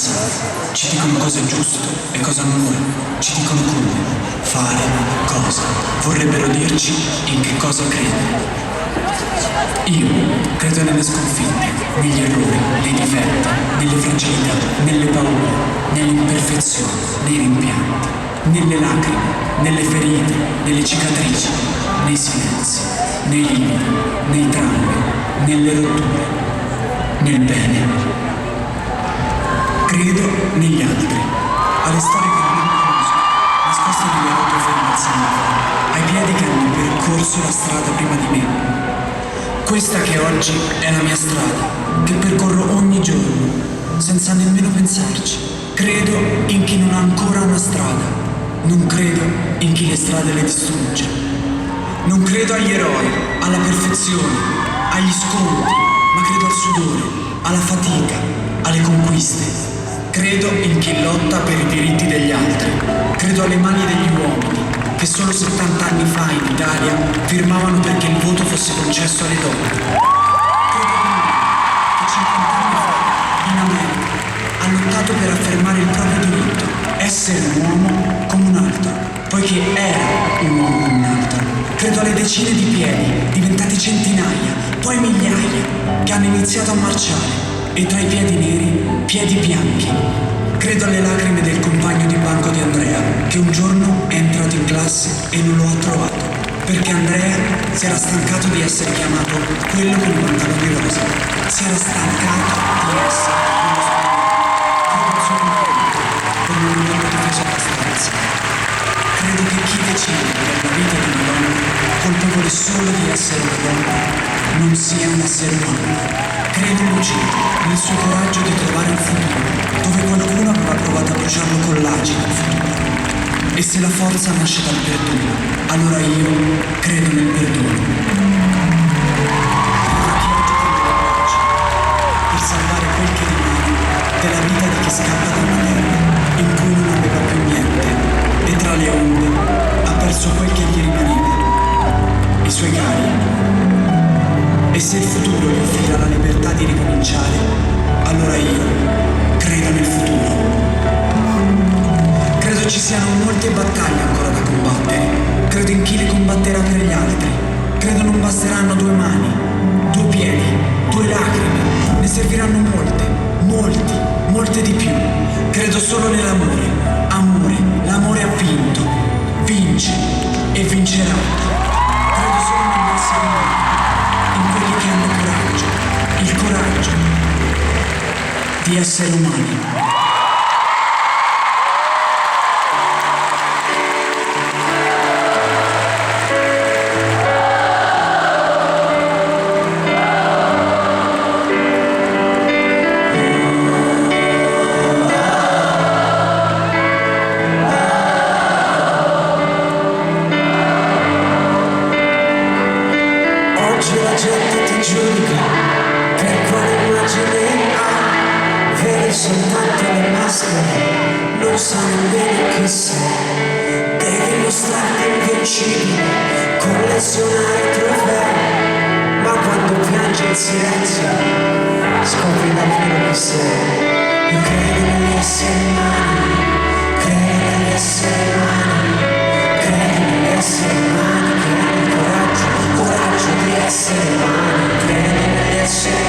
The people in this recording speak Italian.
pensare, ci dicono cosa è giusto e cosa non lo è, ci dicono come, fare, cosa, vorrebbero dirci in che cosa credere. Io credo nelle sconfitte, negli errori, nei difetti, nelle fragilità, nelle paure, nelle imperfezioni, nei rimpianti, nelle lacrime, nelle ferite, nelle cicatrici, nei silenzi, nei lividi, nei traumi, nelle rotture, nel bene. Credo negli altri, alle storie che non conosco, nascoste nelle autoferenze, ai piedi che hanno percorso la strada prima di me. Questa che oggi è la mia strada, che percorro ogni giorno, senza nemmeno pensarci. Credo in chi non ha ancora una strada, non credo in chi le strade le distrugge. Non credo agli eroi, alla perfezione, agli scontri, ma credo al sudore, alla fatica, alle conquiste. Credo in chi lotta per i diritti degli altri. Credo alle mani degli uomini che solo 70 anni fa in Italia firmavano perché il voto fosse concesso alle donne. Credo di me che 50 anni fa in America ha lottato per affermare il proprio diritto, essere un uomo come un altro, poiché era un uomo come un altro. Credo alle decine di piedi, diventati centinaia, poi migliaia, che hanno iniziato a marciare. E tra i piedi neri, piedi bianchi. Credo alle lacrime del compagno di banco di Andrea, che un giorno è entrato in classe e non lo ha trovato, perché Andrea si era stancato di essere chiamato quello con i pantaloni rosa. Si era stancato di essere quello sbagliato. Credo al suo compagno, per non averlo difeso abbastanza. Credo che chi decide per la vita di una donna, colpevole solo di essere una donna, non sia un essere umano. Credo in Lucia, nel suo coraggio di trovare un futuro, dove qualcuno aveva provato a bruciarlo con l'acido il futuro. E se la forza nasce dal perdono, allora io credo nel perdono. Per salvare quel che rimane della vita di chi scappa da una terra in cui non aveva più niente e tra le onde ha perso quel che gli rimaneva, i suoi cari. E se il futuro gli offrirà la libertà di ricominciare, allora io credo nel futuro. Credo ci siano molte battaglie ancora da combattere. Credo in chi le combatterà per gli altri. Credo non basteranno 2 mani, 2 piedi, 2 lacrime. Ne serviranno molte di più. Credo solo nell'amore. Amore, l'amore ha vinto, vince e vincerà. Credo solo negli esseri umani, in quelli che hanno coraggio, il coraggio di essere umani. Oggi la gente ti giudica per quale immagine ha, vedi soltanto le maschere, non sanno bene chi sei. Devi mostrarti invincibile, collezionare trofei, ma quando piangi in silenzio scopri davvero chi sei. Io credo negli esseri umani, credo negli esseri umani, credo negli esseri umani che hanno il coraggio di essere umani, credo negli esseri